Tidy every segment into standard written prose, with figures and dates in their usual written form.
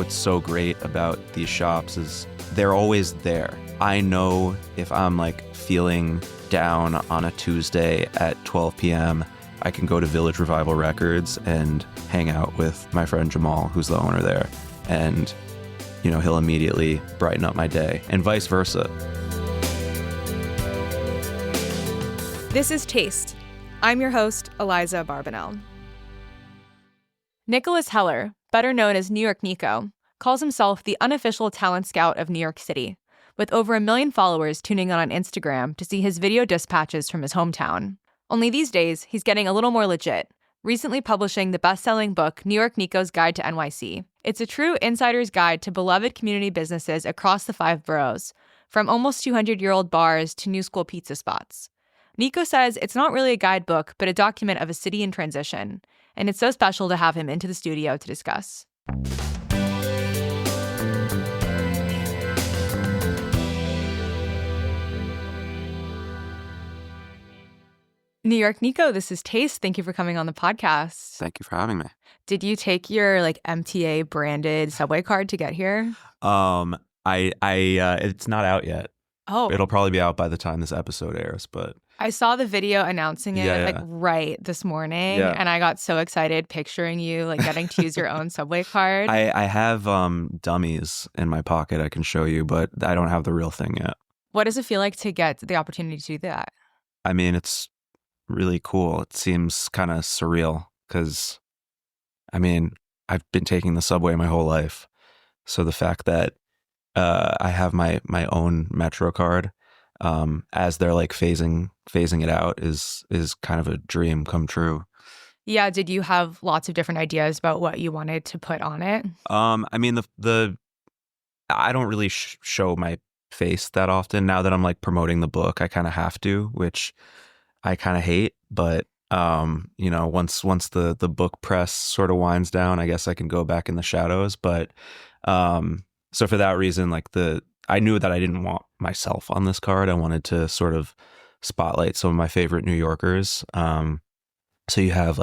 what's so great about these shops is they're always there. I know if I'm like feeling down on a Tuesday at 12 p.m., I can go to Village Revival Records and hang out with my friend Jamal, who's the owner there. And, you know, he'll immediately brighten up my day, and vice versa. This is Taste. I'm your host, Eliza Barbanel. Nicholas Heller, better known as New York Nico, calls himself the unofficial talent scout of New York City, with over 1 million followers tuning in on Instagram to see his video dispatches from his hometown. Only these days, he's getting a little more legit, recently publishing the best-selling book New York Nico's Guide to NYC. It's a true insider's guide to beloved community businesses across the 5 boroughs, from almost 200-year-old bars to new school pizza spots. Nico says it's not really a guidebook, but a document of a city in transition, and it's so special to have him into the studio to discuss. New York Nico, this is Taste. Thank you for coming on the podcast. Thank you for having me. Did you take your MTA branded subway card to get here? It's not out yet. Oh. It'll probably be out by the time this episode airs, but I saw the video announcing it Yeah. right this morning, Yeah. and I got so excited picturing you getting to use your own subway card. I have dummies in my pocket I can show you, but I don't have the real thing yet. What does it feel like to get the opportunity to do that? I mean, it's really cool. It seems kind of surreal because, I mean, I've been taking the subway my whole life. So the fact that I have my own Metro card as they're phasing it out is kind of a dream come true. Yeah. Did you have lots of different ideas about what you wanted to put on it? I mean, I don't really show my face that often now that I'm promoting the book. I kind of have to, which I kind of hate, but once the book press sort of winds down, I guess I can go back in the shadows. But so for that reason, I knew that I didn't want myself on this card. I wanted to sort of spotlight some of my favorite New Yorkers. So you have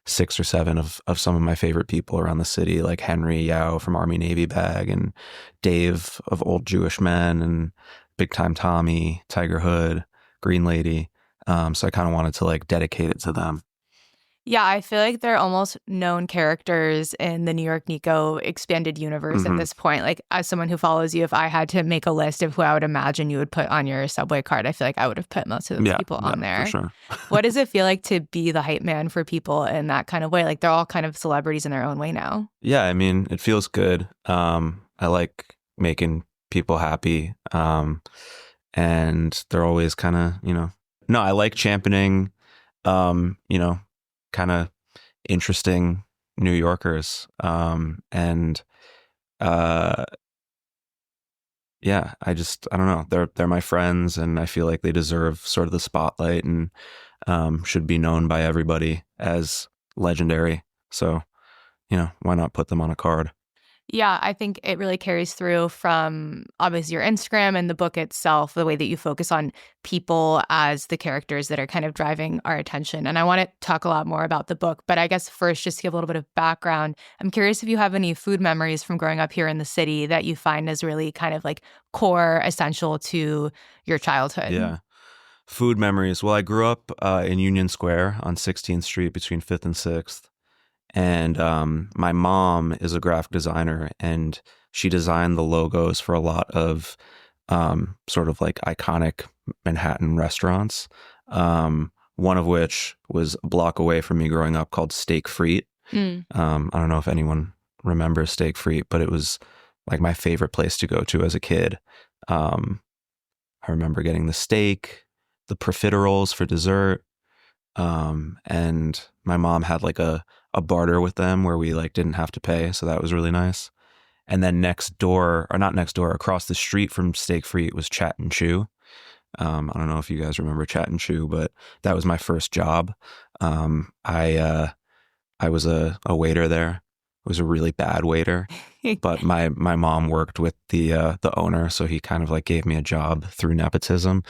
6 or 7 of some of my favorite people around the city, like Henry Yao from Army Navy Bag, and Dave of Old Jewish Men, and Big Time Tommy, Tiger Hood, Green Lady. So I kind of wanted to dedicate it to them. Yeah, I feel like they're almost known characters in the New York Nico expanded universe at this point. As someone who follows you, if I had to make a list of who I would imagine you would put on your subway card, I feel like I would have put most of those people on there. For sure. What does it feel like to be the hype man for people in that kind of way? They're all kind of celebrities in their own way now. Yeah, I mean, it feels good. I like making people happy. And they're always kind of, no, I like championing, kind of interesting New Yorkers. Yeah, I don't know. They're my friends, and I feel like they deserve sort of the spotlight and should be known by everybody as legendary. So, why not put them on a card? Yeah, I think it really carries through from obviously your Instagram and the book itself, the way that you focus on people as the characters that are kind of driving our attention. And I want to talk a lot more about the book, but I guess first, just to give a little bit of background, I'm curious if you have any food memories from growing up here in the city that you find is really kind of core essential to your childhood. Yeah. Food memories. Well, I grew up in Union Square on 16th Street between 5th and 6th. And my mom is a graphic designer, and she designed the logos for a lot of sort of iconic Manhattan restaurants. One of which was a block away from me growing up, called Steak Frites. I don't know if anyone remembers Steak Frites, but it was my favorite place to go to as a kid. I remember getting the steak, the profiteroles for dessert, and my mom had a barter with them where we didn't have to pay, so that was really nice. And then across the street from Steak Frites was Chat and Chew. I don't know if you guys remember Chat and Chew, but that was my first job. I was a waiter there. I was a really bad waiter, but my mom worked with the owner, so he kind of gave me a job through nepotism,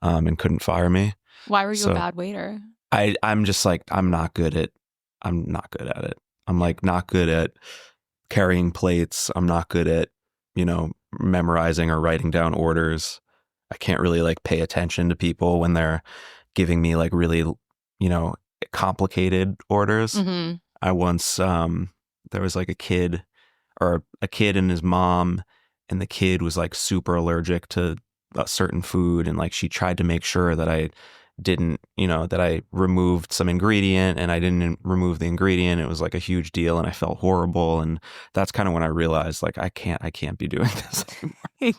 and couldn't fire me. Why were you a bad waiter? I'm just I'm not good at it. I'm not good at carrying plates. I'm not good at, memorizing or writing down orders. I can't really like pay attention to people when they're giving me like really, complicated orders. Hmm. I once, there was like a kid and his mom, and the kid was like super allergic to a certain food. And like she tried to make sure that I didn't, that I removed some ingredient, and I didn't remove the ingredient. It was like a huge deal, and I felt horrible. And that's kind of when I realized like, I can't be doing this anymore.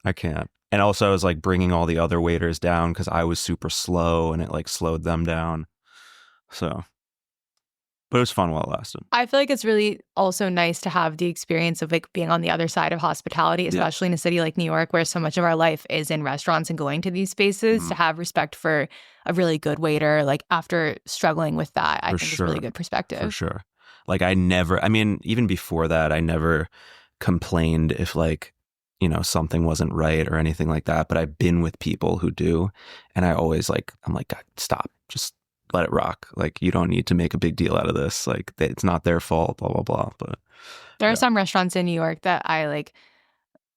I can't. And also I was like bringing all the other waiters down because I was super slow, and it like slowed them down. So, but it was fun while it lasted. I feel like it's really also nice to have the experience of like being on the other side of hospitality, especially in a city like New York, where so much of our life is in restaurants and going to these spaces. To have respect for a really good waiter, like after struggling with that, I think is a really good perspective. For sure. Like even before that, I never complained if like, something wasn't right or anything like that. But I've been with people who do. And I'm like, God, stop, just let it rock. Like, you don't need to make a big deal out of this. Like, it's not their fault, blah, blah, blah. But there are some restaurants in New York that I like.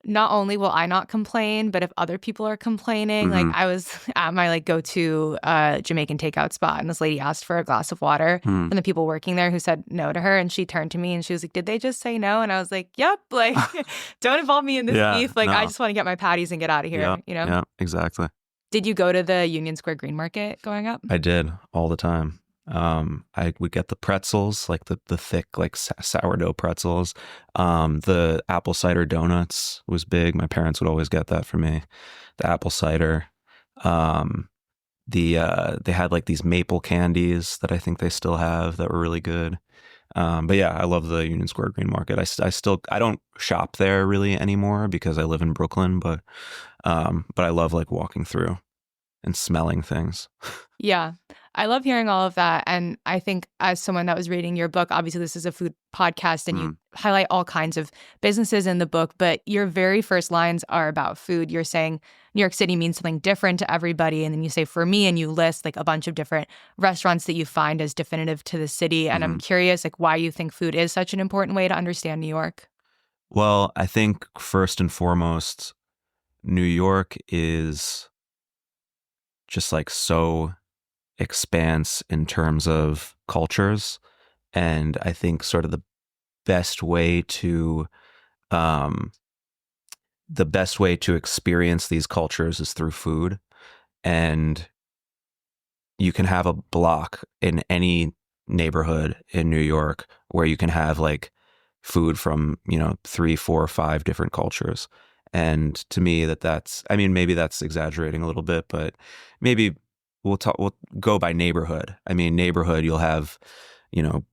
Not only will I not complain, but if other people are complaining, like I was at my like go-to Jamaican takeout spot, and this lady asked for a glass of water from the people working there who said no to her, and she turned to me and she was like, "Did they just say no?" And I was like, "Yep." Like, don't involve me in this beef. Like, I just want to get my patties and get out of here. Yeah, exactly. Did you go to the Union Square Green Market growing up? I did all the time. I would get the pretzels, like the thick, like sourdough pretzels. The apple cider donuts was big. My parents would always get that for me. The apple cider. They had like these maple candies that I think they still have that were really good. But yeah, I love the Union Square Green Market. I don't shop there really anymore because I live in Brooklyn, but I love like walking through and smelling things. Yeah, I love hearing all of that. And I think as someone that was reading your book, obviously this is a food podcast and you highlight all kinds of businesses in the book, but your very first lines are about food. You're saying New York City means something different to everybody. And then you say, for me, and you list like a bunch of different restaurants that you find as definitive to the city. And I'm curious like why you think food is such an important way to understand New York. Well, I think first and foremost, New York is just like so expanse in terms of cultures. And I think sort of best way to the best way to experience these cultures is through food. And you can have a block in any neighborhood in New York where you can have like food from, 3, 4, 5 different cultures. And to me maybe that's exaggerating a little bit, but maybe we'll go by neighborhood. I mean, neighborhood, you'll have,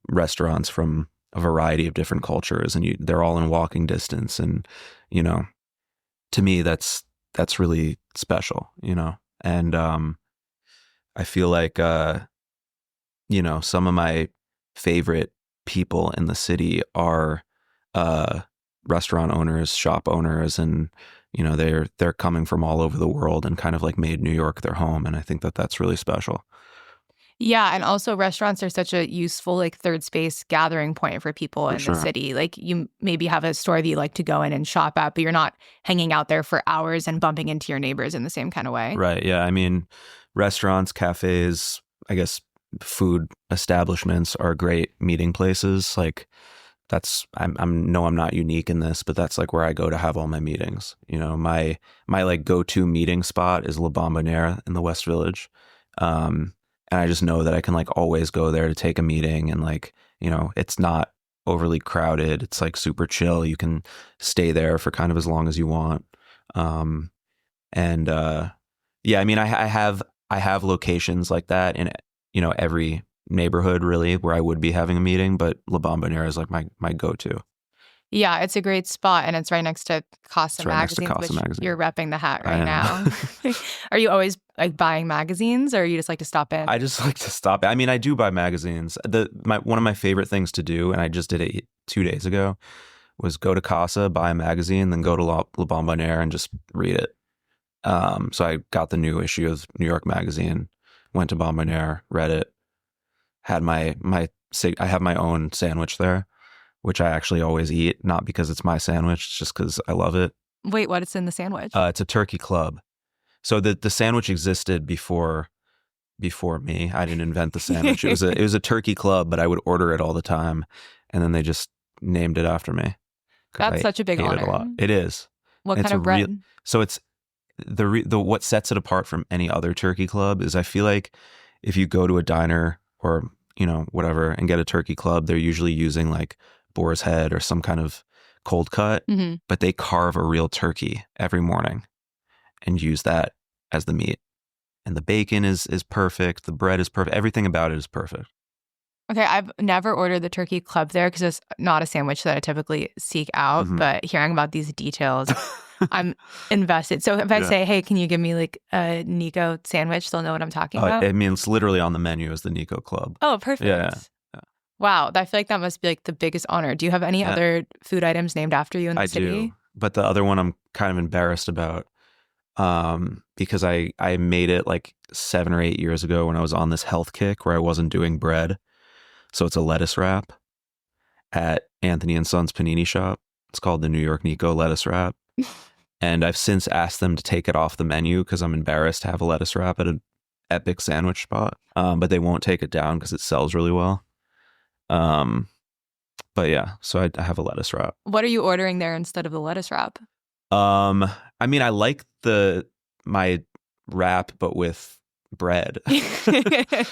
restaurants from a variety of different cultures, and they're all in walking distance. And, to me, that's really special, and I feel like, some of my favorite people in the city are restaurant owners, shop owners, and they're coming from all over the world and kind of like made New York their home. And I think that that's really special. Yeah, and also restaurants are such a useful like third space gathering point for people in the city. Like you maybe have a store that you like to go in and shop at, but you're not hanging out there for hours and bumping into your neighbors in the same kind of way. Right. Yeah. I mean, restaurants, cafes, I guess food establishments are great meeting places. Like I'm not unique in this, but that's like where I go to have all my meetings. My like go-to meeting spot is La Bombonera in the West Village. And I just know that I can like always go there to take a meeting, and like, it's not overly crowded. It's like super chill. You can stay there for kind of as long as you want. Yeah, I mean, I have locations like that in, every neighborhood really where I would be having a meeting, but La Bombonera is like my go-to. Yeah, it's a great spot, and it's right next to Casa Magazine, which you're repping the hat right now. Are you always like buying magazines, or you just like to stop in? I just like to stop in. I mean, I do buy magazines. One of my favorite things to do, and I just did it 2 days ago, was go to Casa, buy a magazine, then go to La Bombonera and just read it. So I got the new issue of New York Magazine, went to Bombonera, read it, had I have my own sandwich there. which I actually always eat, not because it's my sandwich, it's just because I love it. Wait, what is in the sandwich? It's a turkey club. So the sandwich existed before me. I didn't invent the sandwich. It was a turkey club, but I would order it all the time, and then they just named it after me because That's I such a big ate it a honor. lot. It is. What It's kind a of bread? so it's the what sets it apart from any other turkey club is I feel like if you go to a diner or whatever and get a turkey club, they're usually using like boar's head or some kind of cold cut, Hmm. but they carve a real turkey every morning and use that as the meat. And the bacon is perfect. The bread is perfect. Everything about it is perfect. Okay, I've never ordered the turkey club there because it's not a sandwich that I typically seek out. Mhm. But hearing about these details, I'm invested. So if I Yeah. say, "Hey, can you give me like a Nico sandwich?" They'll know what I'm talking about. I mean, it's literally on the menu as the Nico Club. Oh, perfect. Yeah, yeah. Wow, I feel like that must be like the biggest honor. Do you have any Yeah. other food items named after you in the I city? do. But the other one I'm kind of embarrassed about because I made it like 7 or 8 years ago when I was on this health kick where I wasn't doing bread. So it's a lettuce wrap at Anthony and Sons Panini Shop. It's called the New York Nico lettuce wrap. And I've since asked them to take it off the menu because I'm embarrassed to have a lettuce wrap at an epic sandwich spot. But they won't take it down because it sells really well. But yeah, so I have a lettuce wrap. What are you ordering there instead of the lettuce wrap? I mean, I like my wrap, but with bread. Because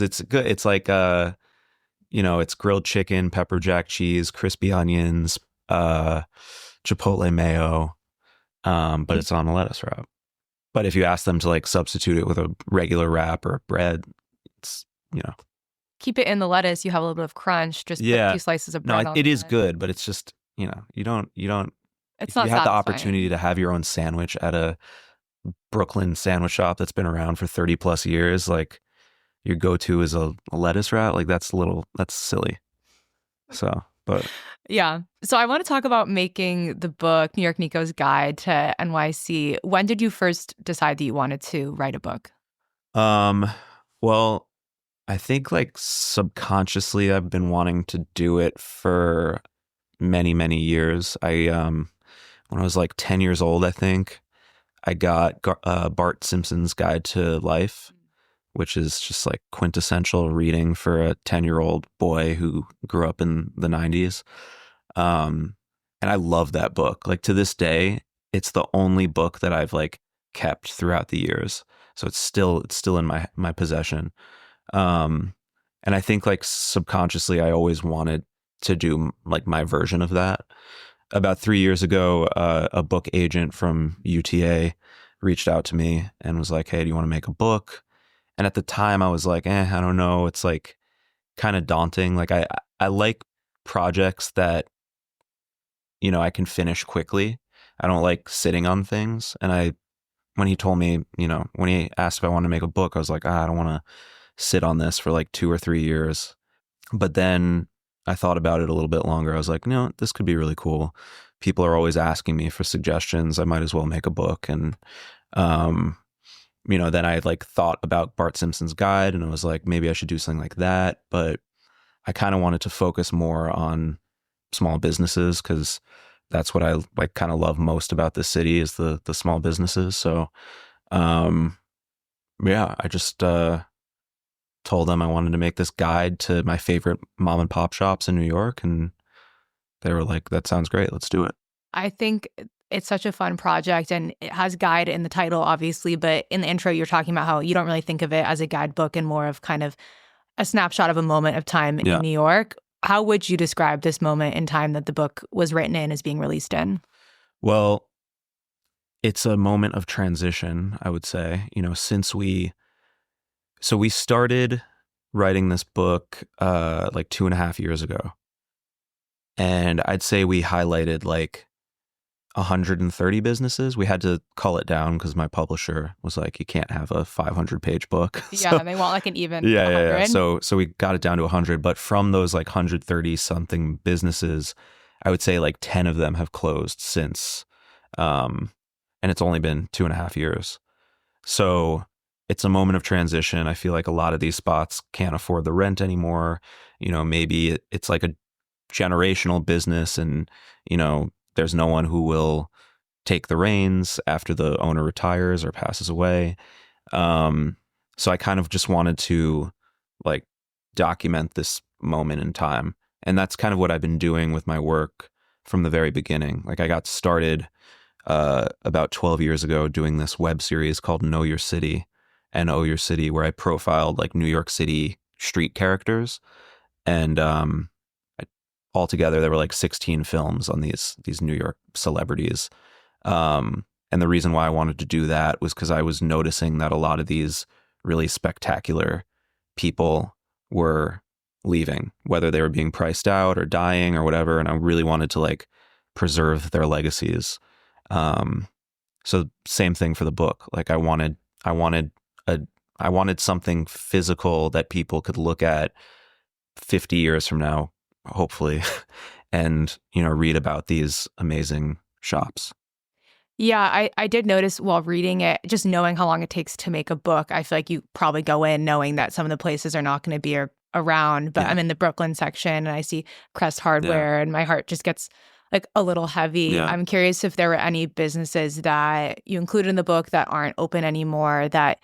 it's good. It's like it's grilled chicken, pepper jack cheese, crispy onions, chipotle mayo. But it's on a lettuce wrap. But if you ask them to like substitute it with a regular wrap or bread, it's Keep it in the lettuce. You have a little bit of crunch. Just put a few slices of bread on it is it. good, but it's just you don't It's if not you have the satisfying. opportunity to have your own sandwich at a Brooklyn sandwich shop that's been around for 30 plus years, like your go-to is a lettuce wrap, like that's silly. So, but Yeah. So I want to talk about making the book, New York Nico's Guide to NYC. When did you first decide that you wanted to write a book? well, I think like subconsciously I've been wanting to do it for many, many years. When I was like 10 years old, I think I got Bart Simpson's Guide to Life, which is just like quintessential reading for a 10-year-old boy who grew up in the 90s. And I love that book. Like to this day, it's the only book that I've like kept throughout the years. So it's still in my possession. And I think like subconsciously, I always wanted to do like my version of that. About 3 years ago, a book agent from UTA reached out to me and was like, "Hey, do you want to make a book?" And at the time I was like, I don't know. It's like kind of daunting. Like I like projects that, I can finish quickly. I don't like sitting on things. And when he told me, when he asked if I wanted to make a book, I was like, I don't want to sit on this for like 2 or 3 years. But then I thought about it a little bit longer. I was like, no, this could be really cool. People are always asking me for suggestions. I might as well make a book. And, then I like thought about Bart Simpson's Guide and I was like, maybe I should do something like that. But I kind of wanted to focus more on small businesses because that's what I like kind of love most about this city is the small businesses. So, yeah, I just told them I wanted to make this guide to my favorite mom and pop shops in New York. And they were like, that sounds great. Let's do it. I think it's such a fun project and it has guide in the title, obviously. But in the intro, you're talking about how you don't really think of it as a guidebook and more of kind of a snapshot of a moment of time in New York. How would you describe this moment in time that the book was written in as being released in? Well, it's a moment of transition, I would say, since we started writing this book like 2.5 years ago. And I'd say we highlighted like 130 businesses. We had to cull it down because my publisher was like, you can't have a 500-page book. Yeah, they want like an even yeah, 100. yeah. So we got it down to 100. But from those like 130 something businesses, I would say like 10 of them have closed since. And it's only been 2.5 years. So it's a moment of transition. I feel like a lot of these spots can't afford the rent anymore. Maybe it's like generational business, and there's no one who will take the reins after the owner retires or passes away. So I kind of just wanted to like document this moment in time. And that's kind of what I've been doing with my work from the very beginning. Like I got started about 12 years ago doing this web series called Know Your City, Know Your City, where I profiled like New York City street characters. And altogether there were like 16 films on these New York celebrities. And the reason why I wanted to do that was because I was noticing that a lot of these really spectacular people were leaving, whether they were being priced out or dying or whatever. And I really wanted to like preserve their legacies. So same thing for the book. Like I wanted something physical that people could look at 50 years from now, hopefully, and, read about these amazing shops. Yeah, I did notice while reading it, just knowing how long it takes to make a book, I feel like you probably go in knowing that some of the places are not going to be around. But Yeah. I'm in the Brooklyn section and I see Crest Hardware and my heart just gets like a little heavy. Yeah. I'm curious if there were any businesses that you included in the book that aren't open anymore that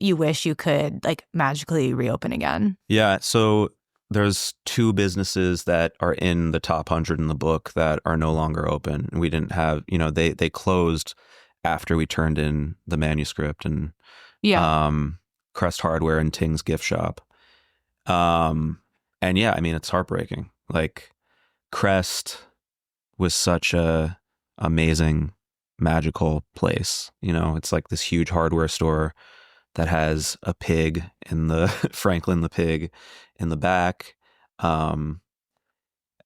you wish you could like magically reopen again. Yeah. So there's 2 businesses that are in the top 100 in the book that are no longer open. We didn't have, they closed after we turned in the manuscript, and Crest Hardware and Ting's Gift Shop. And yeah, I mean, it's heartbreaking. Like Crest was such a amazing, magical place. It's like this huge hardware store that has a pig in the Franklin the pig in the back, Finley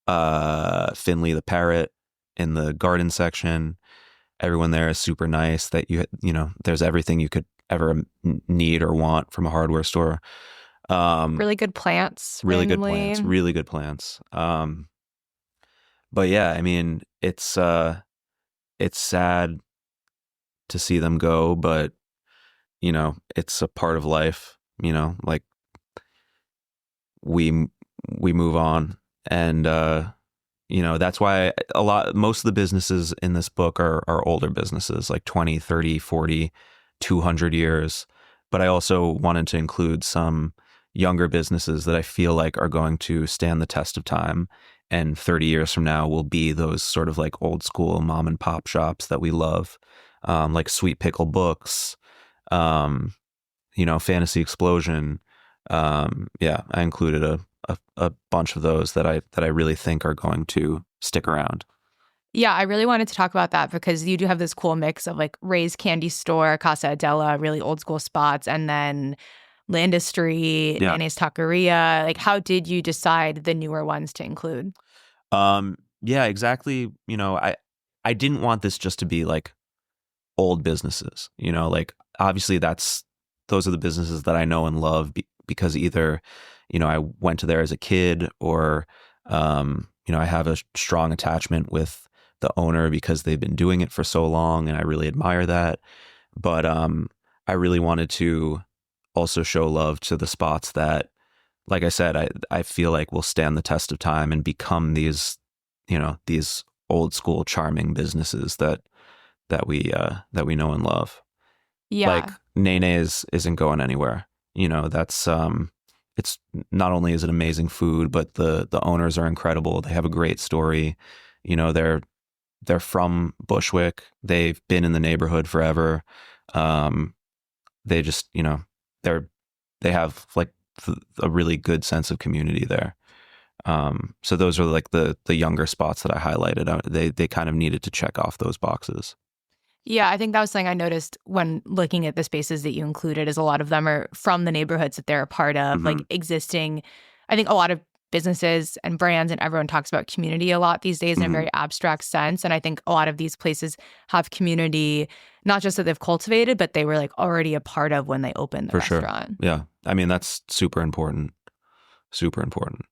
the parrot in the garden section. Everyone there is super nice. That there's everything you could ever need or want from a hardware store. Really good plants. Really randomly. good plants. Really good plants. But yeah, I mean, it's sad to see them go, but it's a part of life. Like we move on, and that's why most of the businesses in this book are older businesses, like 20, 30, 40, 200 years. But I also wanted to include some younger businesses that I feel like are going to stand the test of time, and 30 years from now will be those sort of like old school mom and pop shops that we love, like Sweet Pickle Books, Fantasy Explosion. Yeah, I included a bunch of those that I really think are going to stick around. Yeah, I really wanted to talk about that because you do have this cool mix of like Ray's Candy Store, Casa Adela, really old school spots, and then Linda Street, Nene's Taqueria. Like, how did you decide the newer ones to include? Yeah, exactly. I didn't want this just to be like old businesses, like obviously those are the businesses that I know and love because either, I went to there as a kid, or, I have a strong attachment with the owner because they've been doing it for so long and I really admire that. But I really wanted to also show love to the spots that, like I said, I feel like will stand the test of time and become these old school charming businesses that we know and love. Yeah. Like Nene's isn't going anywhere. That's it's not only is it amazing food, but the owners are incredible. They have a great story. They're from Bushwick. They've been in the neighborhood forever. They just, they have like a really good sense of community there. So those are like the younger spots that I highlighted. They kind of needed to check off those boxes. Yeah, I think that was something I noticed when looking at the spaces that you included, is a lot of them are from the neighborhoods that they're a part of, like existing. I think a lot of businesses and brands and everyone talks about community a lot these days in a very abstract sense. And I think a lot of these places have community, not just that they've cultivated, but they were like already a part of when they opened the restaurant. Sure. Yeah. I mean, that's super important. Super important.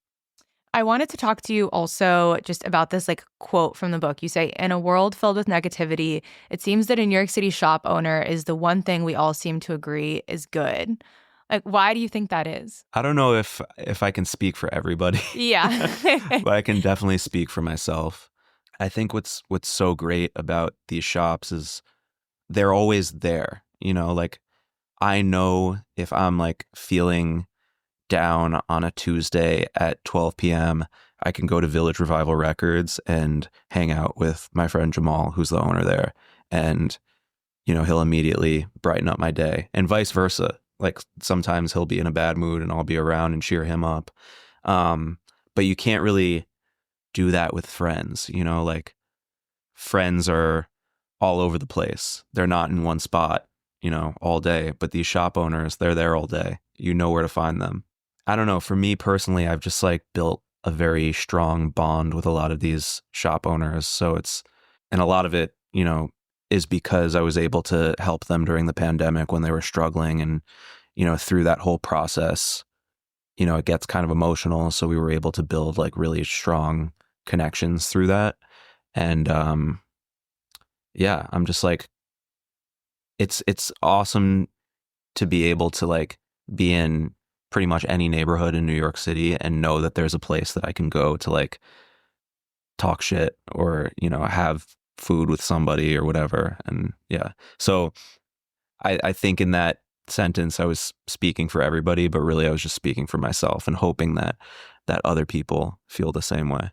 I wanted to talk to you also just about this like quote from the book. You say, "In a world filled with negativity, it seems that a New York City shop owner is the one thing we all seem to agree is good." Like, why do you think that is? I don't know if I can speak for everybody, Yeah. but I can definitely speak for myself. I think what's so great about these shops is they're always there. Like I know if I'm like feeling down on a Tuesday at 12 p.m., I can go to Village Revival Records and hang out with my friend Jamal, who's the owner there. And, he'll immediately brighten up my day and vice versa. Like sometimes he'll be in a bad mood and I'll be around and cheer him up. Um, but you can't really do that with friends, like friends are all over the place. They're not in one spot, all day. But these shop owners, they're there all day. You know where to find them. I don't know. For me personally, I've just like built a very strong bond with a lot of these shop owners. And a lot of it, is because I was able to help them during the pandemic when they were struggling. And, through that whole process, it gets kind of emotional. So we were able to build like really strong connections through that. And, yeah, I'm just like, it's awesome to be able to like be in pretty much any neighborhood in New York City and know that there's a place that I can go to like talk shit or, have food with somebody or whatever. And yeah. So I think in that sentence I was speaking for everybody, but really I was just speaking for myself and hoping that other people feel the same way.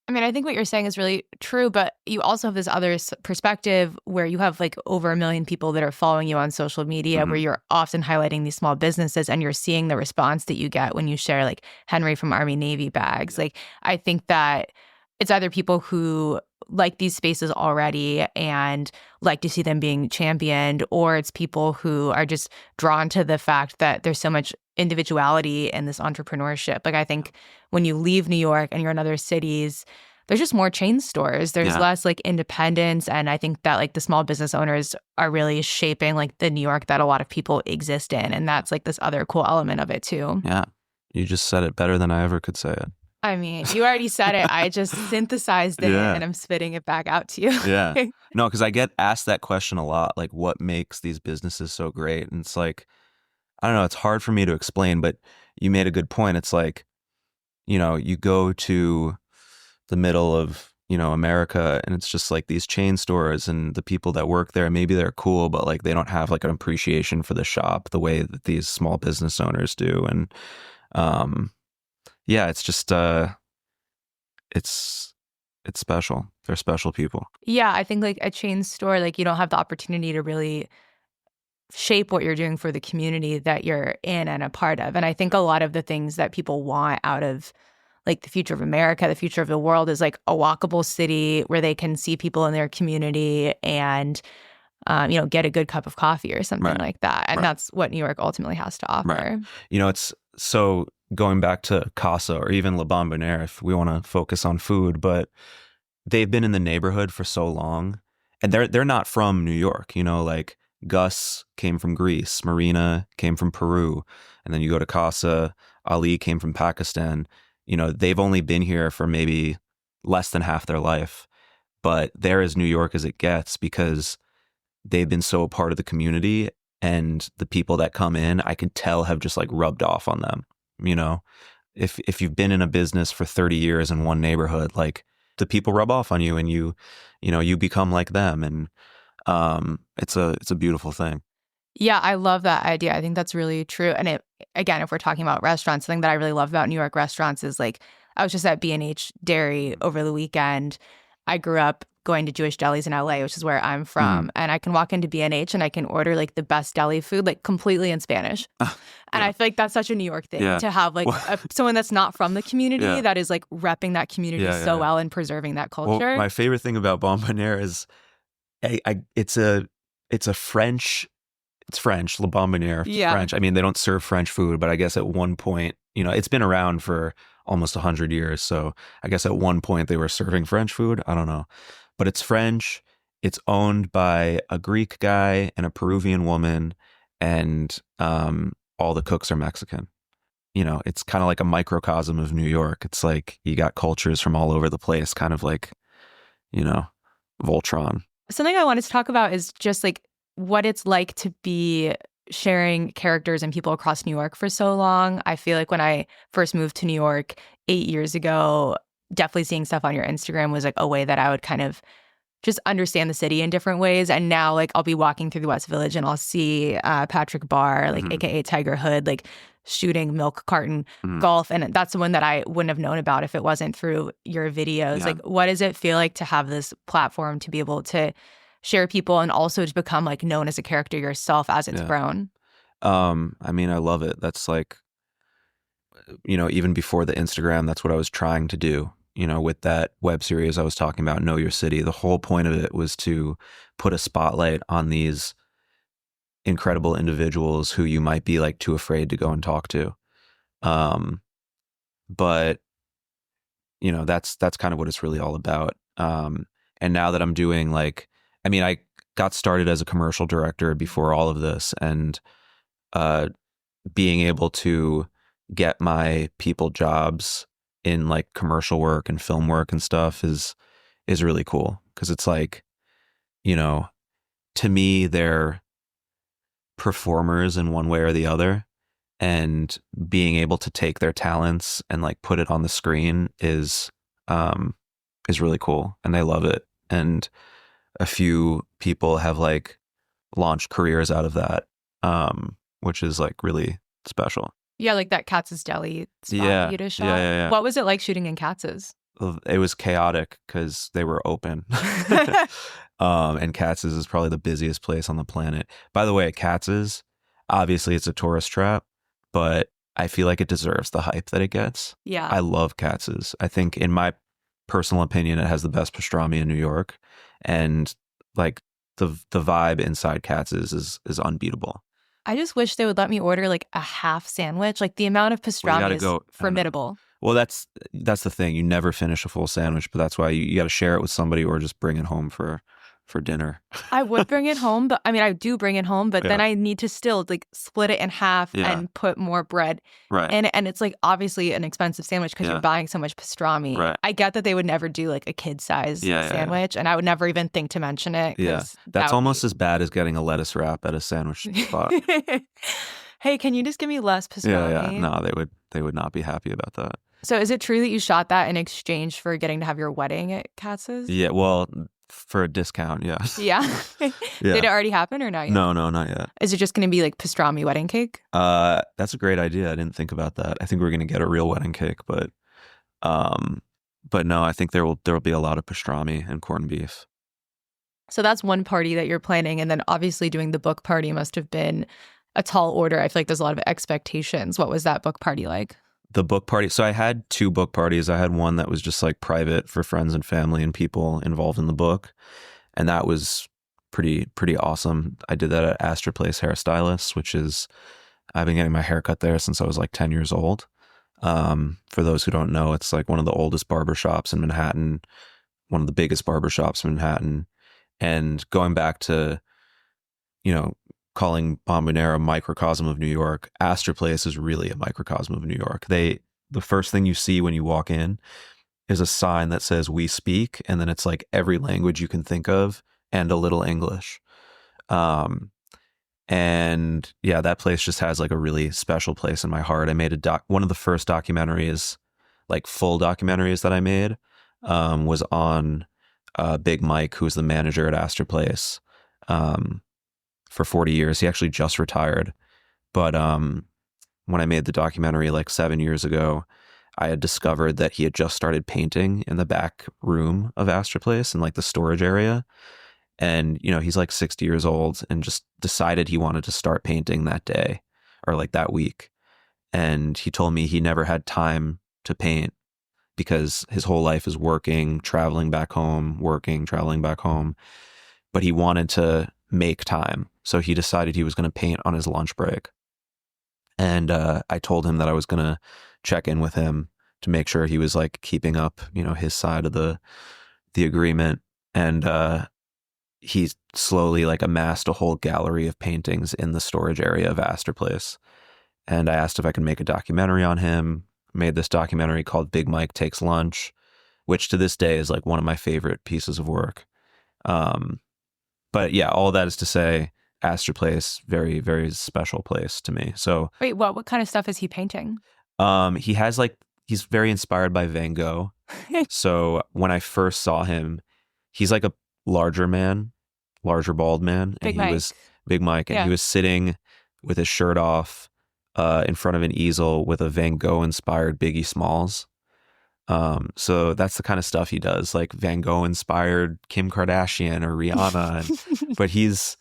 I mean, I think what you're saying is really true, but you also have this other perspective where you have like over 1 million people that are following you on social media, where you're often highlighting these small businesses and you're seeing the response that you get when you share like Henry from Army Navy bags. Like, I think that it's either people who like these spaces already and like to see them being championed, or it's people who are just drawn to the fact that there's so much individuality in this entrepreneurship. Like, I think when you leave New York and you're in other cities, there's just more chain stores. There's less like independence. And I think that like the small business owners are really shaping like the New York that a lot of people exist in. And that's like this other cool element of it too. Yeah. You just said it better than I ever could say it. I mean, you already said it. I just synthesized it and I'm spitting it back out to you. Yeah. No, because I get asked that question a lot. Like, what makes these businesses so great? And it's like, I don't know. It's hard for me to explain, but you made a good point. It's like, you go to the middle of, America and it's just like these chain stores and the people that work there, maybe they're cool, but like they don't have like an appreciation for the shop the way that these small business owners do. And, yeah, it's just, it's special. They're special people. Yeah, I think like a chain store, like you don't have the opportunity to really shape what you're doing for the community that you're in and a part of. And I think a lot of the things that people want out of like the future of America, the future of the world is like a walkable city where they can see people in their community and, get a good cup of coffee or something like that. And that's what New York ultimately has to offer. Right. It's so going back to Casa or even La Bombonera, if we want to focus on food, but they've been in the neighborhood for so long and they're not from New York, like Gus came from Greece, Marina came from Peru, and then you go to Casa, Ali came from Pakistan. They've only been here for maybe less than half their life, but they're as New York as it gets because they've been so a part of the community, and the people that come in, I can tell have just like rubbed off on them. If you've been in a business for 30 years in one neighborhood, like the people rub off on you and you become like them. And it's a beautiful thing. Yeah, I love that idea. I think that's really true. And again, if we're talking about restaurants, something that I really love about New York restaurants is like, I was just at B&H Dairy over the weekend. I grew up going to Jewish delis in LA, which is where I'm from. And I can walk into B&H and I can order like the best deli food, like completely in Spanish. And I feel like that's such a New York thing to have like someone that's not from the community that is like repping that community so well and preserving that culture. Well, my favorite thing about Bombonniere is it's a French. It's French, La Bombonniere, French. I mean, they don't serve French food, but I guess at one point, it's been around for almost 100 years. So I guess at one point they were serving French food. I don't know. But it's French. It's owned by a Greek guy and a Peruvian woman, and all the cooks are Mexican. It's kind of like a microcosm of New York. It's like you got cultures from all over the place, kind of like, Voltron. Something I wanted to talk about is just like what it's like to be sharing characters and people across New York for so long. I feel like when I first moved to New York 8 years ago, definitely seeing stuff on your Instagram was like a way that I would kind of just understand the city in different ways. And now, like, I'll be walking through the West Village and I'll see Patrick Barr, like, AKA Tiger Hood, like, shooting milk carton golf. And that's the one that I wouldn't have known about if it wasn't through your videos. Yeah. Like, what does it feel like to have this platform to be able to share people and also to become, like, known as a character yourself as it's grown? I mean, I love it. That's like, even before the Instagram, that's what I was trying to do. With that web series I was talking about, Know Your City, the whole point of it was to put a spotlight on these incredible individuals who you might be like too afraid to go and talk to. But that's kind of what it's really all about. And now that I'm doing like, I mean, I got started as a commercial director before all of this, and being able to get my people jobs in like commercial work and film work and stuff is really cool, because it's like, to me, they're performers in one way or the other, and being able to take their talents and like put it on the screen is really cool, and they love it. And a few people have like launched careers out of that, which is like really special. Yeah, like that Katz's Deli spot you just shot. Yeah. What was it like shooting in Katz's? It was chaotic because they were open. And Katz's is probably the busiest place on the planet. By the way, Katz's, obviously it's a tourist trap, but I feel like it deserves the hype that it gets. Yeah. I love Katz's. I think, in my personal opinion, it has the best pastrami in New York. And like the vibe inside Katz's is unbeatable. I just wish they would let me order like a half sandwich. Like, the amount of pastrami is formidable. Well, that's the thing. You never finish a full sandwich, but that's why you got to share it with somebody or just bring it home for dinner. I would bring it home, but I mean, I do bring it home, but then I need to still like split it in half and put more bread in it. And it's like obviously an expensive sandwich because you're buying so much pastrami. Right. I get that they would never do like a kid-size sandwich, and I would never even think to mention it. Yeah, that's almost as bad as getting a lettuce wrap at a sandwich spot. Hey, can you just give me less pastrami? Yeah. No, they would not be happy about that. So is it true that you shot that in exchange for getting to have your wedding at Katz's? Yeah, well, for a discount, yeah. Yeah? Did it already happen or not yet? No, not yet. Is it just going to be like pastrami wedding cake? That's a great idea. I didn't think about that. I think we're going to get a real wedding cake, but no, I think there will be a lot of pastrami and corned beef. So that's one party that you're planning, and then obviously doing the book party must have been a tall order. I feel like there's a lot of expectations. What was that book party like? The book party. So I had two book parties. I had one that was just like private for friends and family and people involved in the book. And that was pretty awesome. I did that at Astor Place Hairstylists, which is, I've been getting my hair cut there since I was like 10 years old. For those who don't know, it's like one of the oldest barbershops in Manhattan, one of the biggest barbershops in Manhattan. And going back to, calling Bombonera a microcosm of New York, Astor Place is really a microcosm of New York. The first thing you see when you walk in is a sign that says "We Speak," and then it's like every language you can think of and a little English. And yeah, that place just has like a really special place in my heart. I made one of the first documentaries, like full documentaries that I made, was on Big Mike, who was the manager at Astor Place. For 40 years. He actually just retired. But when I made the documentary like 7 years ago, I had discovered that he had just started painting in the back room of Astor Place in like the storage area. And, he's like 60 years old and just decided he wanted to start painting that day or like that week. And he told me he never had time to paint because his whole life is working, traveling back home, working, traveling back home. But he wanted to make time. So he decided he was going to paint on his lunch break. And I told him that I was going to check in with him to make sure he was like keeping up, his side of the agreement. And he slowly like amassed a whole gallery of paintings in the storage area of Astor Place. And I asked if I could make a documentary on him. Made this documentary called Big Mike Takes Lunch, which to this day is like one of my favorite pieces of work. But yeah, all that is to say, Astor Place, very, very special place to me. So Wait, what kind of stuff is he painting? he has like, he's very inspired by Van Gogh. So when I first saw him, he's like a larger man, larger bald man. And Big he Mike. was Big Mike. And Yeah. he was sitting with his shirt off in front of an easel with a Van Gogh inspired Biggie Smalls. So that's the kind of stuff he does, like Van Gogh inspired Kim Kardashian or Rihanna. But he's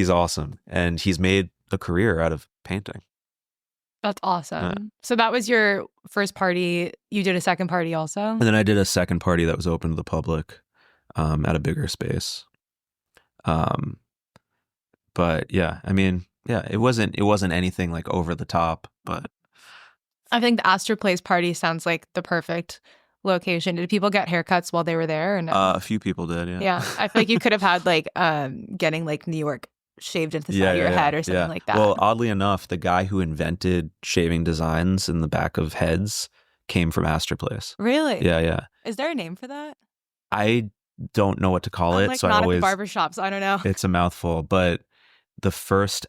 awesome. And he's made a career out of painting. That's awesome. So that was your first party. You did a second party also? And then I did a second party that was open to the public at a bigger space. But yeah, I mean, yeah, it wasn't anything like over the top, but I think the Astor Place party sounds like the perfect location. Did people get haircuts while they were there? Or no? a few people did, yeah. Yeah, I feel like you could have had like getting like New York shaved into the side of your head or something like that. Well, oddly enough, the guy who invented shaving designs in the back of heads came from Astor Place. Really? Yeah. Is there a name for that? I don't know what to call I'm it, like so not I always at the barbershop, so I don't know. it's a mouthful, but the first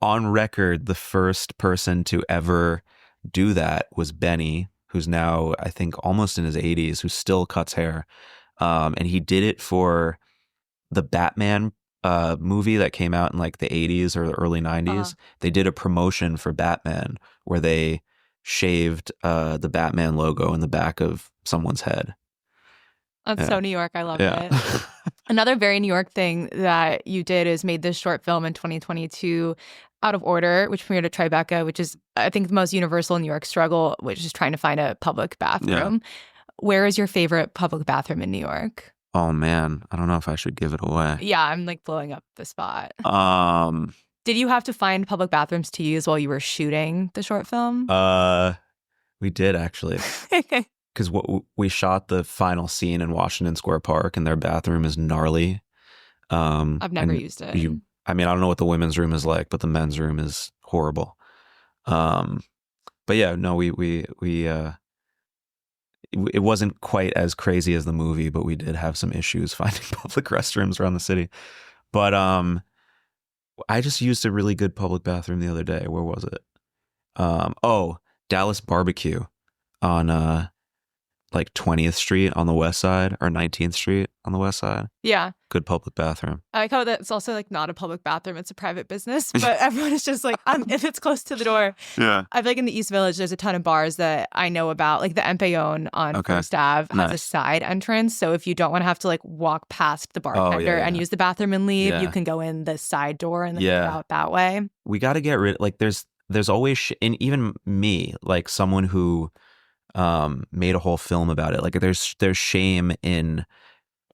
on record, the first person to ever do that was Benny, who's now I think almost in his 80s, who still cuts hair. And he did it for the Batman movie that came out in like the 80s or the early 90s. They did a promotion for Batman where they shaved the Batman logo in the back of someone's head. That's so New York. I love Yeah. it. Another very New York thing that you did is made this short film in 2022, Out of Order, which premiered at Tribeca, which is, I think, the most universal New York struggle, which is trying to find a public bathroom. Where is your favorite public bathroom in New York? Oh man, I don't know if I should give it away. Yeah, I'm like blowing up the spot. Um, Did you have to find public bathrooms to use while you were shooting the short film? we did actually. Because we shot the final scene in Washington Square Park, and their bathroom is gnarly. I've never used it. I mean, I don't know what the women's room is like, but the men's room is horrible. But yeah, no, it wasn't quite as crazy as the movie, but we did have some issues finding public restrooms around the city. But I just used a really good public bathroom the other day. Where was it? Dallas Barbecue on like 20th Street on the west side, or 19th Street on the west side. Yeah. Good public bathroom. I like how that's also like not a public bathroom, it's a private business, but everyone is just like, if it's close to the door. Yeah. I feel like in the East Village, there's a ton of bars that I know about, like the Empayone on First Ave has a side entrance. So if you don't want to have to like walk past the bartender and use the bathroom and leave, you can go in the side door and then get out that way. We got to get rid, like there's always, and even me, like someone who made a whole film about it. Like there's shame in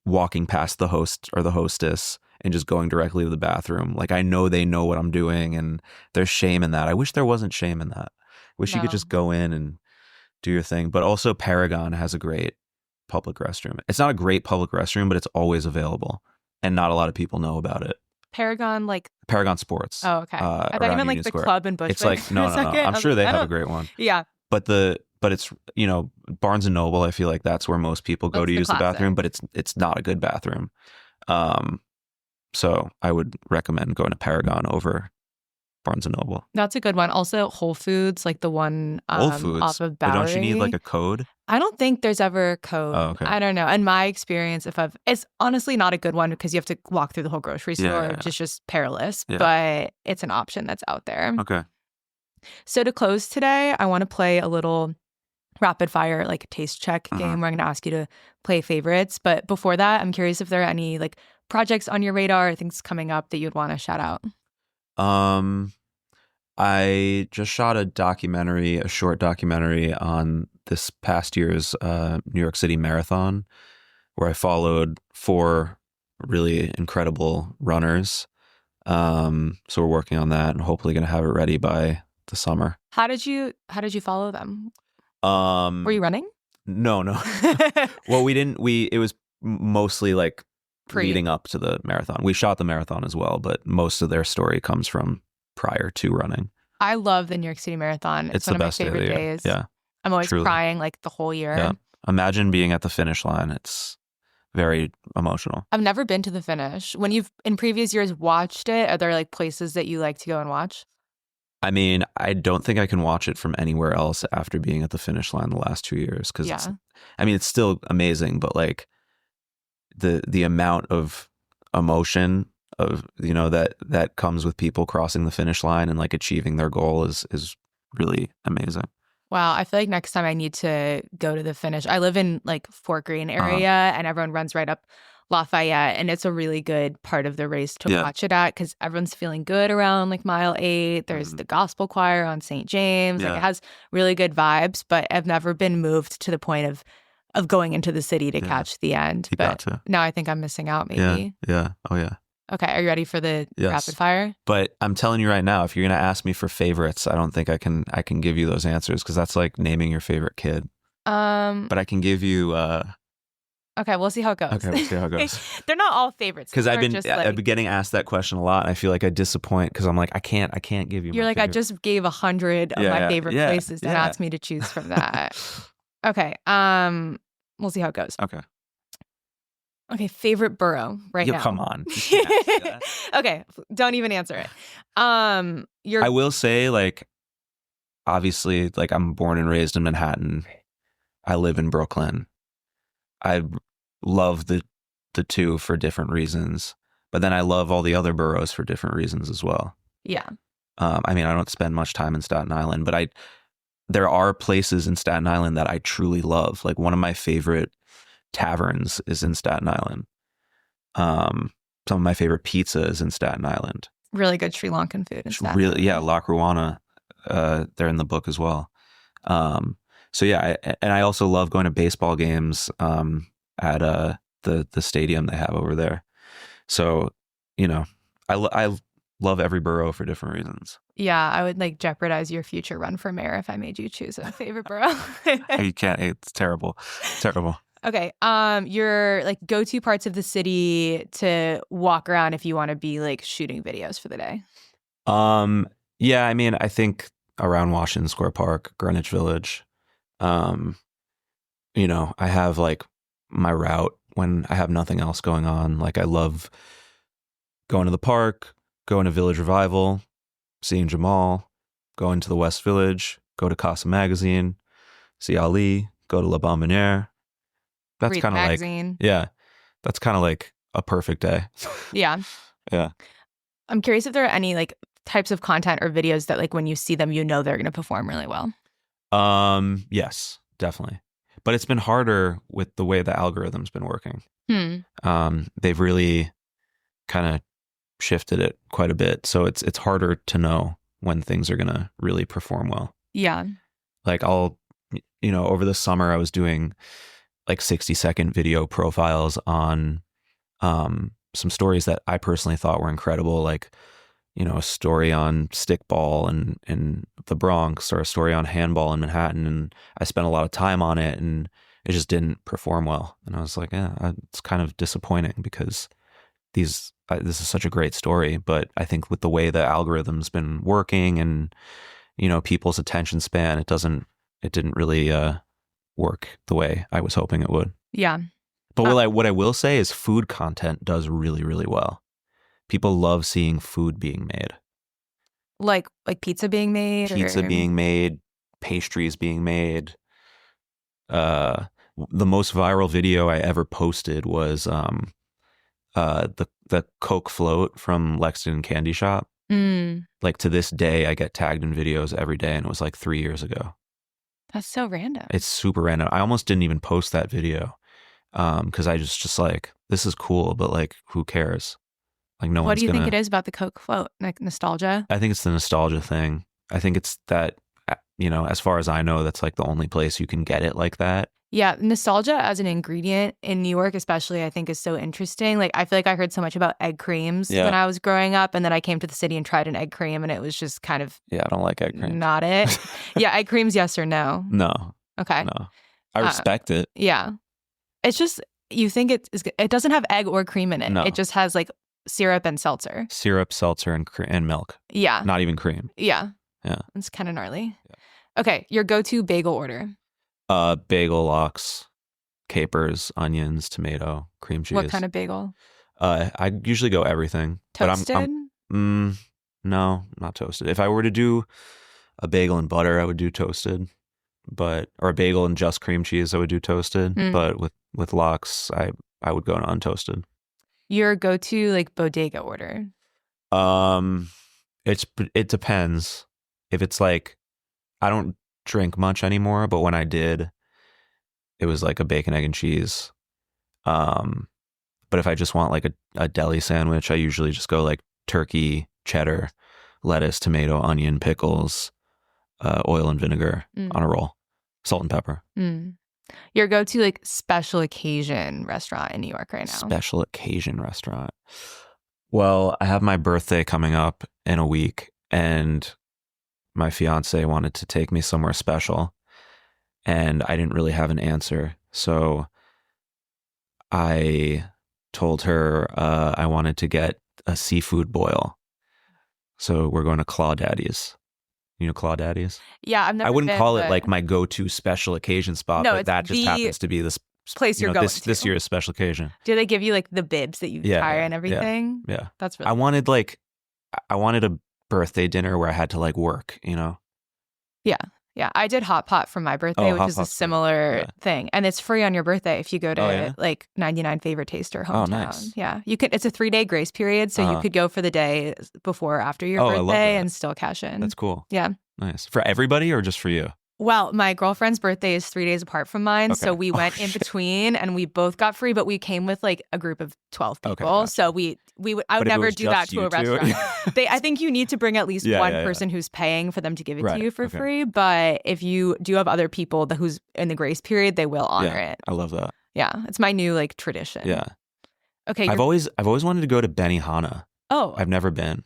walking past the host or the hostess and just going directly to the bathroom. Like I know they know what I'm doing, and there's shame in that. I wish there wasn't shame in that. Wish you could just go in and do your thing. But also Paragon has a great public restroom. It's not a great public restroom, but it's always available, and not a lot of people know about it. Paragon Sports. Oh, okay. I thought you meant like the club in Bushwick. It's like no. I'm sure they have a great one. Yeah. But it's, Barnes and Noble, I feel like that's where most people go to use the bathroom, but it's not a good bathroom. So I would recommend going to Paragon over Barnes and Noble. That's a good one. Also Whole Foods, like the one Whole Foods. off of But Bowery. don't you need like a code? I don't think there's ever a code. Oh, okay. I don't know. In my experience, it's honestly not a good one because you have to walk through the whole grocery store, which is just perilous, but it's an option that's out there. Okay. So to close today, I want to play a little rapid fire, like taste check game where I'm going to ask you to play favorites. But before that, I'm curious if there are any like projects on your radar or things coming up that you'd want to shout out. I just shot a short documentary on this past year's New York City Marathon, where I followed 4 really incredible runners. So we're working on that and hopefully going to have it ready by the summer. How did you follow them? Were you running? No. Well, it was mostly like leading up to the marathon. We shot the marathon as well, but most of their story comes from prior to running. I love the New York City Marathon. It's one of my favorite days. Yeah. I'm always truly crying like the whole year. Yeah. Imagine being at the finish line. It's very emotional. I've never been to the finish. When you've in previous years watched it, are there like places that you like to go and watch? I mean, I don't think I can watch it from anywhere else after being at the finish line the last 2 years because Yeah. it's still amazing, but like the amount of emotion of that comes with people crossing the finish line and like achieving their goal is really amazing. Wow, I feel like next time I need to go to the finish. I live in like Fort Greene Uh-huh. area and everyone runs right up Lafayette and it's a really good part of the race to Yeah. watch it at because everyone's feeling good around like mile 8. There's the gospel choir on St. James. Like Yeah. it has really good vibes, but I've never been moved to the point of going into the city to Yeah. catch the end. You But got to. now I think I'm missing out Yeah. maybe. Yeah. Oh yeah. Okay, are you ready for the Yes. rapid fire? But I'm telling you right now, if you're gonna ask me for favorites, I don't think I can give you those answers because that's like naming your favorite kid. But I can give you. Okay, we'll see how it goes. Okay, we'll see how it goes. They're not all favorites Because I've just like, been getting asked that question a lot, and I feel like I disappoint because I'm like I can't give you. You're my like, favorite. I just gave 100 of my favorite places and asked me to choose from that. Okay, we'll see how it goes. Okay, favorite borough now. Come on. You can't ask that. Okay, don't even answer it. I will say, like, obviously, like I'm born and raised in Manhattan. I live in Brooklyn. I love the two for different reasons, but then I love all the other boroughs for different reasons as well. Yeah. I mean, I don't spend much time in Staten Island, but there are places in Staten Island that I truly love. Like one of my favorite taverns is in Staten Island. Some of my favorite pizza is in Staten Island. Really good Sri Lankan food in Staten Island. Yeah, La Cruana. They're in the book as well. So yeah, and I also love going to baseball games at the stadium they have over there. So I love every borough for different reasons. Yeah, I would like jeopardize your future run for mayor if I made you choose a favorite borough. You can't. It's terrible. It's terrible. Okay. Your like go-to parts of the city to walk around if you want to be like shooting videos for the day. Yeah, I mean, I think around Washington Square Park, Greenwich Village. I have like my route when I have nothing else going on. Like I love going to the park, going to Village Revival, seeing Jamal, going to the West Village, go to Casa Magazine, see Ali, go to La Bomboniere. That's kind of like, yeah, that's kind of like a perfect day. Yeah. Yeah. I'm curious if there are any like types of content or videos that like when you see them, they're going to perform really well. Yes, definitely. But it's been harder with the way the algorithm's been working. They've really kind of shifted it quite a bit. So it's harder to know when things are going to really perform well. Yeah. Like over the summer I was doing like 60-second video profiles on some stories that I personally thought were incredible, like a story on stickball in the Bronx or a story on handball in Manhattan, and I spent a lot of time on it and it just didn't perform well. And I was like, it's kind of disappointing because this is such a great story, but I think with the way the algorithm's been working and people's attention span, it didn't really work the way I was hoping it would. Yeah. But what I will say is food content does really, really well. People love seeing food being made. Like pizza being made? Pizza being made, pastries being made. The most viral video I ever posted was the Coke float from Lexington Candy Shop. Like to this day, I get tagged in videos every day, and it was like 3 years ago. That's so random. It's super random. I almost didn't even post that video because I just like, this is cool, but like, who cares? Like no one's gonna. What do you think it is about the Coke float? Like nostalgia? I think it's the nostalgia thing. I think it's that, as far as I know, that's like the only place you can get it like that. Yeah, nostalgia as an ingredient in New York especially, I think is so interesting. Like I feel like I heard so much about egg creams when I was growing up, and then I came to the city and tried an egg cream and it was just kind of I don't like egg cream. Not it. Yeah, egg creams, yes or no? No. Okay. No. I respect it. Yeah. It's just you think it doesn't have egg or cream in it. No. It just has like syrup and seltzer. Syrup, seltzer, and milk. Yeah. Not even cream. Yeah. Yeah. It's kind of gnarly. Yeah. Okay, your go-to bagel order. Bagel lox. capers, onions, tomato, cream What cheese. kind of bagel? I usually go everything, but Toasted? no, not toasted. If I were to do a bagel and butter, I would do toasted, but or a bagel and just cream cheese, I would do toasted. Mm. But with lox, I would go untoasted. Your go-to like bodega order? Um, it depends. If it's like I don't drink much anymore, but when I did, it was like a bacon, egg, and cheese. Um, but if I just want like a deli sandwich, I usually just go like turkey, cheddar, lettuce, tomato, onion, pickles, oil and vinegar on a roll, salt and pepper. Your go-to like special occasion restaurant in New York right now? Special occasion restaurant. Well, I have my birthday coming up in a week, and my fiance wanted to take me somewhere special, and I didn't really have an answer. So I told her I wanted to get a seafood boil. So we're going to Claw Daddy's. You know Claw Daddy's? Yeah, I've never I wouldn't been, call it but- like my go-to special occasion spot, No, but it's that just the happens to be this place you're going this to. year's special occasion. Do they give you like the bibs that you tire and everything? Yeah. That's really I wanted a birthday dinner where I had to like work, you know? Yeah, I did hot pot for my birthday, Oh, which hot is a pot's good. similar Yeah. thing, and it's free on your birthday if you go to Oh, yeah? like 99 Favorite Taster hometown. Oh, nice. Yeah, you could. It's a 3-day grace period, so you could go for the day before or after your Oh, I love birthday that. and still cash in. That's cool. Yeah. Nice. For everybody or just for you? Well, my girlfriend's birthday is 3 days apart from mine, so Okay. we Oh, went in shit. between, and we both got free. But we came with like a group of 12 people, Okay, gotcha. so we would. I would But if it never was do that just to a you two- restaurant. I think you need to bring at least Yeah, one yeah, yeah. person who's paying for them to give it Right, to you for okay. free. But if you do have other people who's in the grace period, they will honor Yeah, it. I love that. Yeah, it's my new like tradition. Yeah. Okay. I've always wanted to go to Benihana. Oh, I've never been.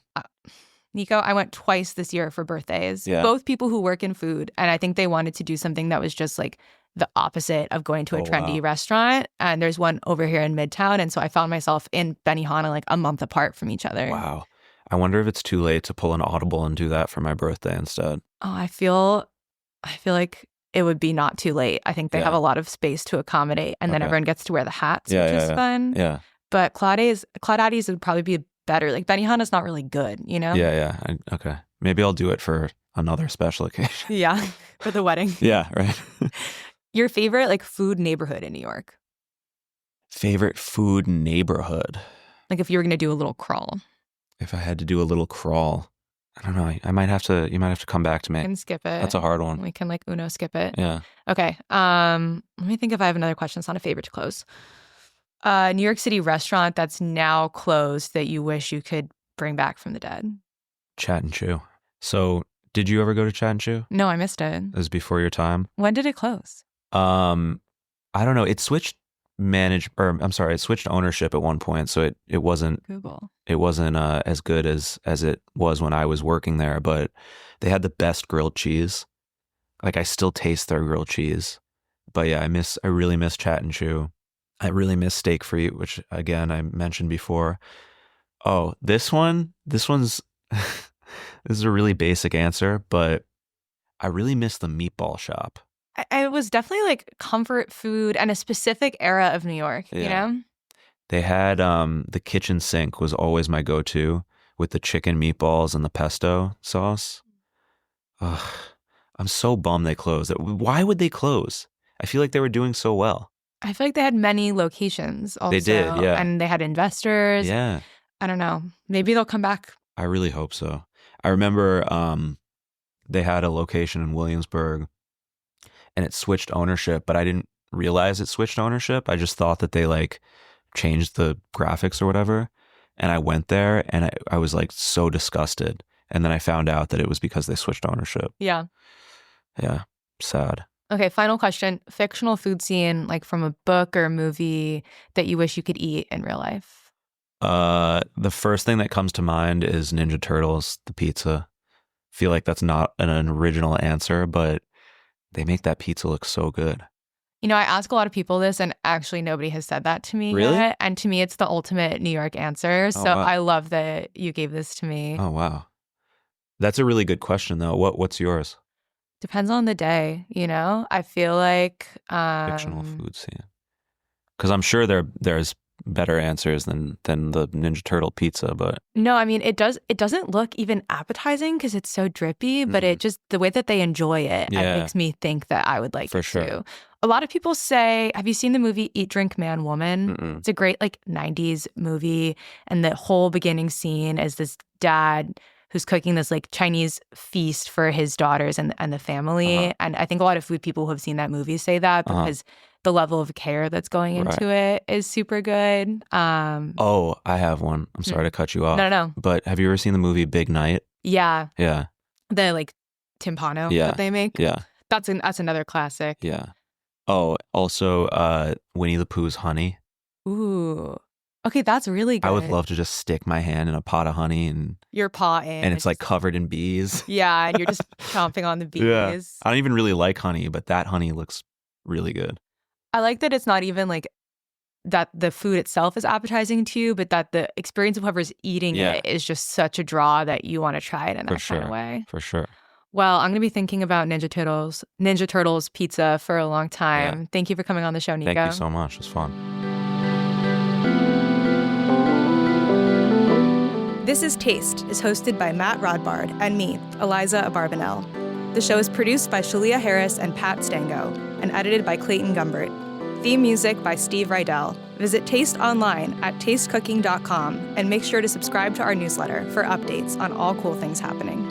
Nico, I went twice this year for birthdays. Yeah. Both people who work in food. And I think they wanted to do something that was just like the opposite of going to a Oh, trendy wow. restaurant. And there's one over here in Midtown. And so I found myself in Benihana like a month apart from each other. Wow. I wonder if it's too late to pull an audible and do that for my birthday instead. Oh, I feel like it would be not too late. I think they Yeah. have a lot of space to accommodate. And then Okay. everyone gets to wear the hats, Yeah, which yeah, is yeah. fun. Yeah. But Claudaddy's would probably be better. Like Benihana's not really good, you know? Yeah. Okay. Maybe I'll do it for another special occasion. Yeah. For the wedding. Yeah, right. Your favorite like food neighborhood in New York? Favorite food neighborhood. Like if you were going to do a little crawl. If I had to do a little crawl, I don't know. You might have to come back to We me. can skip it. That's a hard one. We can like Uno skip it. Yeah. Okay. Let me think if I have another question. It's not a favorite to close. New York City restaurant that's now closed that you wish you could bring back from the dead. Chat and Chew. So, did you ever go to Chat and Chew? No, I missed it. It was before your time. When did it close? I don't know. It switched it switched ownership at one point, so it wasn't Google. as good as it was when I was working there, but they had the best grilled cheese. Like I still taste their grilled cheese. But yeah, I really miss Chat and Chew. I really miss Steak Free, which again I mentioned before. Oh, this one's this is a really basic answer, but I really miss the meatball shop. It was definitely like comfort food and a specific era of New York, you Yeah. know? They had the kitchen sink was always my go-to with the chicken meatballs and the pesto sauce. Ugh, I'm so bummed they closed. Why would they close? I feel like they were doing so well. I feel like they had many locations also. They did, yeah. And they had investors. Yeah, I don't know. Maybe they'll come back. I really hope so. I remember they had a location in Williamsburg and it switched ownership, but I didn't realize it switched ownership. I just thought that they like changed the graphics or whatever. And I went there and I was like so disgusted. And then I found out that it was because they switched ownership. Yeah. Yeah, sad. Okay, final question. Fictional food scene, like from a book or a movie that you wish you could eat in real life? The first thing that comes to mind is Ninja Turtles, the pizza. Feel like that's not an original answer, but they make that pizza look so good. You know, I ask a lot of people this, and actually nobody has said that to me Really? yet. And to me, it's the ultimate New York answer. So wow. I love that you gave this to me. Oh, wow. That's a really good question, though. What's yours? Depends on the day, you know? I feel like Fictional food scene. Because I'm sure there's better answers than the Ninja Turtle pizza, but No, I mean, it doesn't look even appetizing because it's so drippy, but it just, the way that they enjoy it, it Yeah. makes me think that I would like For it sure. too. A lot of people say, have you seen the movie Eat, Drink, Man, Woman? Mm-mm. It's a great 90s movie. And the whole beginning scene is this dad who's cooking this Chinese feast for his daughters and the family. And I think a lot of food people who have seen that movie say that because the level of care that's going into it is super good. Oh, I have one. I'm sorry to cut you off. No. But have you ever seen the movie Big Night? Yeah. Yeah. The timpano that they make. Yeah. That's another classic. Yeah. Oh, also Winnie the Pooh's honey. Ooh. Okay, that's really good. I would love to just stick my hand in a pot of honey and your paw in. And it's covered in bees. Yeah, and you're just chomping on the bees. Yeah. I don't even really like honey, but that honey looks really good. I like that it's not even that the food itself is appetizing to you, but that the experience of whoever's eating it is just such a draw that you want to try it in that kind of way. For sure. Well, I'm going to be thinking about Ninja Turtles pizza for a long time. Yeah. Thank you for coming on the show, Nico. Thank you so much. It was fun. This is Taste is hosted by Matt Rodbard and me, Eliza Abarbanel. The show is produced by Shalia Harris and Pat Stango and edited by Clayton Gumbert. Theme music by Steve Rydell. Visit Taste online at tastecooking.com and make sure to subscribe to our newsletter for updates on all cool things happening.